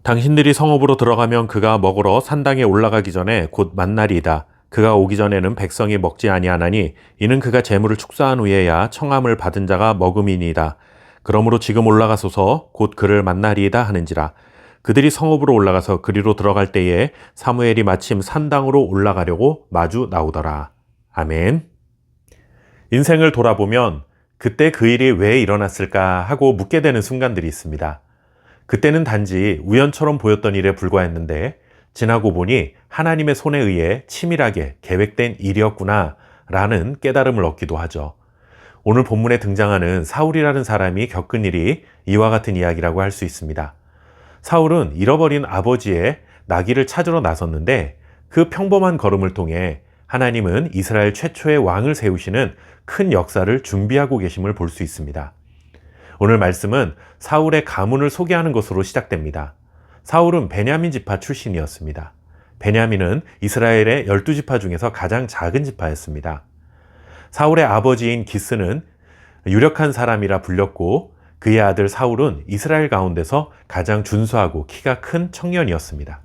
당신들이 성읍으로 들어가면 그가 먹으러 산당에 올라가기 전에 곧 만날이다. 그가 오기 전에는 백성이 먹지 아니하나니 이는 그가 재물을 축사한 후에야 청함을 받은 자가 먹음이니이다. 그러므로 지금 올라가소서 곧 그를 만나리이다 하는지라. 그들이 성읍으로 올라가서 그리로 들어갈 때에 사무엘이 마침 산당으로 올라가려고 마주 나오더라. 아멘. 인생을 돌아보면 그때 그 일이 왜 일어났을까 하고 묻게 되는 순간들이 있습니다. 그때는 단지 우연처럼 보였던 일에 불과했는데 지나고 보니 하나님의 손에 의해 치밀하게 계획된 일이었구나 라는 깨달음을 얻기도 하죠. 오늘 본문에 등장하는 사울이라는 사람이 겪은 일이 이와 같은 이야기라고 할 수 있습니다. 사울은 잃어버린 아버지의 나귀를 찾으러 나섰는데 그 평범한 걸음을 통해 하나님은 이스라엘 최초의 왕을 세우시는 큰 역사를 준비하고 계심을 볼 수 있습니다. 오늘 말씀은 사울의 가문을 소개하는 것으로 시작됩니다. 사울은 베냐민 지파 출신이었습니다. 베냐민은 이스라엘의 12지파 중에서 가장 작은 지파였습니다. 사울의 아버지인 기스는 유력한 사람이라 불렸고 그의 아들 사울은 이스라엘 가운데서 가장 준수하고 키가 큰 청년이었습니다.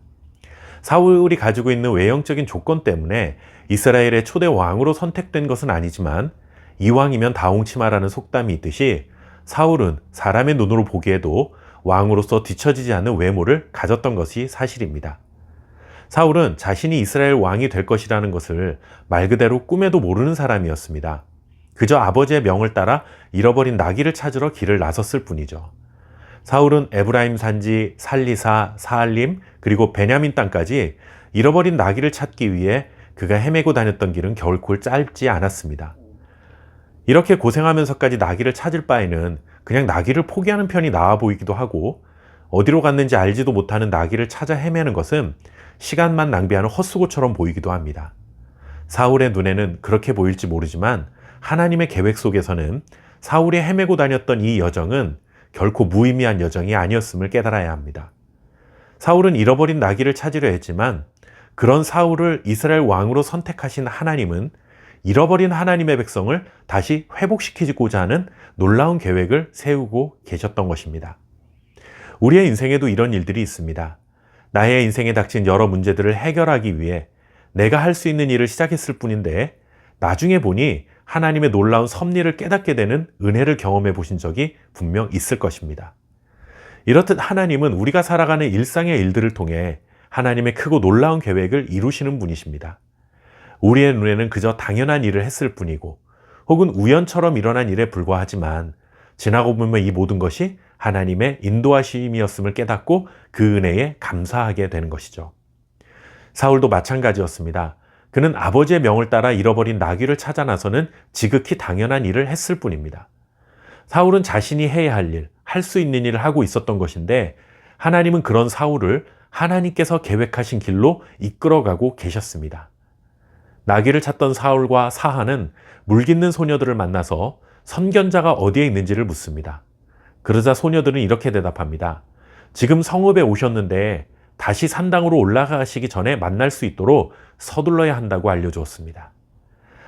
사울이 가지고 있는 외형적인 조건 때문에 이스라엘의 초대 왕으로 선택된 것은 아니지만 이왕이면 다홍치마라는 속담이 있듯이 사울은 사람의 눈으로 보기에도 왕으로서 뒤처지지 않는 외모를 가졌던 것이 사실입니다. 사울은 자신이 이스라엘 왕이 될 것이라는 것을 말 그대로 꿈에도 모르는 사람이었습니다. 그저 아버지의 명을 따라 잃어버린 나귀를 찾으러 길을 나섰을 뿐이죠. 사울은 에브라임 산지, 살리사, 사알림, 그리고 베냐민 땅까지 잃어버린 나귀를 찾기 위해 그가 헤매고 다녔던 길은 결코 짧지 않았습니다. 이렇게 고생하면서까지 나귀를 찾을 바에는 그냥 나귀를 포기하는 편이 나아 보이기도 하고 어디로 갔는지 알지도 못하는 나귀를 찾아 헤매는 것은 시간만 낭비하는 헛수고처럼 보이기도 합니다. 사울의 눈에는 그렇게 보일지 모르지만 하나님의 계획 속에서는 사울이 헤매고 다녔던 이 여정은 결코 무의미한 여정이 아니었음을 깨달아야 합니다. 사울은 잃어버린 나귀를 찾으려 했지만 그런 사울을 이스라엘 왕으로 선택하신 하나님은 잃어버린 하나님의 백성을 다시 회복시키고자 하는 놀라운 계획을 세우고 계셨던 것입니다. 우리의 인생에도 이런 일들이 있습니다. 나의 인생에 닥친 여러 문제들을 해결하기 위해 내가 할 수 있는 일을 시작했을 뿐인데 나중에 보니 하나님의 놀라운 섭리를 깨닫게 되는 은혜를 경험해 보신 적이 분명 있을 것입니다. 이렇듯 하나님은 우리가 살아가는 일상의 일들을 통해 하나님의 크고 놀라운 계획을 이루시는 분이십니다. 우리의 눈에는 그저 당연한 일을 했을 뿐이고 혹은 우연처럼 일어난 일에 불과하지만 지나고 보면 이 모든 것이 하나님의 인도하심이었음을 깨닫고 그 은혜에 감사하게 되는 것이죠. 사울도 마찬가지였습니다. 그는 아버지의 명을 따라 잃어버린 나귀를 찾아 나서는 지극히 당연한 일을 했을 뿐입니다. 사울은 자신이 해야 할 일, 할 수 있는 일을 하고 있었던 것인데 하나님은 그런 사울을 하나님께서 계획하신 길로 이끌어가고 계셨습니다. 나귀를 찾던 사울과 사하는 물깃는 소녀들을 만나서 선견자가 어디에 있는지를 묻습니다. 그러자 소녀들은 이렇게 대답합니다. 지금 성읍에 오셨는데 다시 산당으로 올라가시기 전에 만날 수 있도록 서둘러야 한다고 알려주었습니다.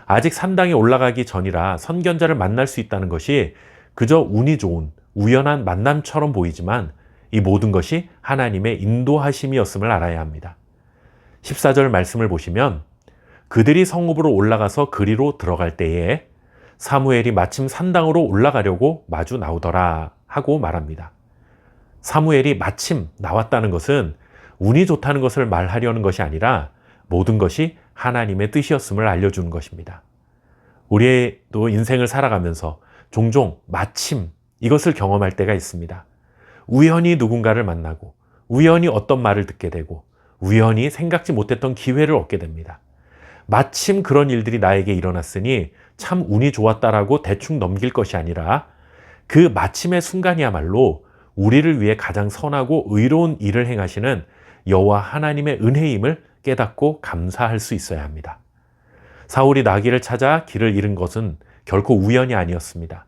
아직 산당에 올라가기 전이라 선견자를 만날 수 있다는 것이 그저 운이 좋은 우연한 만남처럼 보이지만 이 모든 것이 하나님의 인도하심이었음을 알아야 합니다. 14절 말씀을 보시면 그들이 성읍으로 올라가서 그리로 들어갈 때에 사무엘이 마침 산당으로 올라가려고 마주 나오더라 하고 말합니다. 사무엘이 마침 나왔다는 것은 운이 좋다는 것을 말하려는 것이 아니라 모든 것이 하나님의 뜻이었음을 알려주는 것입니다. 우리도 인생을 살아가면서 종종 마침 이것을 경험할 때가 있습니다. 우연히 누군가를 만나고 우연히 어떤 말을 듣게 되고 우연히 생각지 못했던 기회를 얻게 됩니다. 마침 그런 일들이 나에게 일어났으니 참 운이 좋았다라고 대충 넘길 것이 아니라 그 마침의 순간이야말로 우리를 위해 가장 선하고 의로운 일을 행하시는 여호와 하나님의 은혜임을 깨닫고 감사할 수 있어야 합니다. 사울이 나귀를 찾아 길을 잃은 것은 결코 우연이 아니었습니다.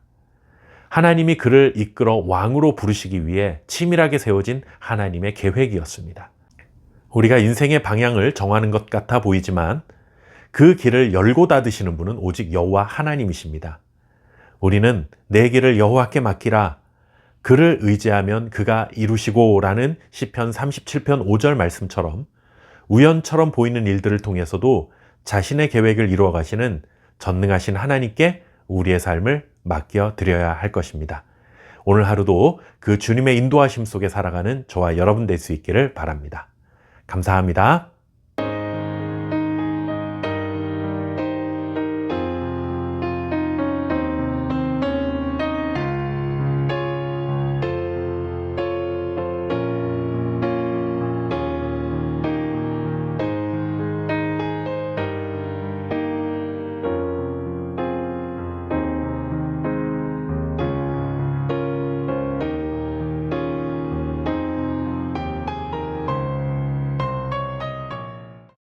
하나님이 그를 이끌어 왕으로 부르시기 위해 치밀하게 세워진 하나님의 계획이었습니다. 우리가 인생의 방향을 정하는 것 같아 보이지만 그 길을 열고 닫으시는 분은 오직 여호와 하나님이십니다. 우리는 내 길을 여호와께 맡기라. 그를 의지하면 그가 이루시고 라는 시편 37편 5절 말씀처럼 우연처럼 보이는 일들을 통해서도 자신의 계획을 이루어 가시는 전능하신 하나님께 우리의 삶을 맡겨 드려야 할 것입니다. 오늘 하루도 그 주님의 인도하심 속에 살아가는 저와 여러분 될 수 있기를 바랍니다. 감사합니다.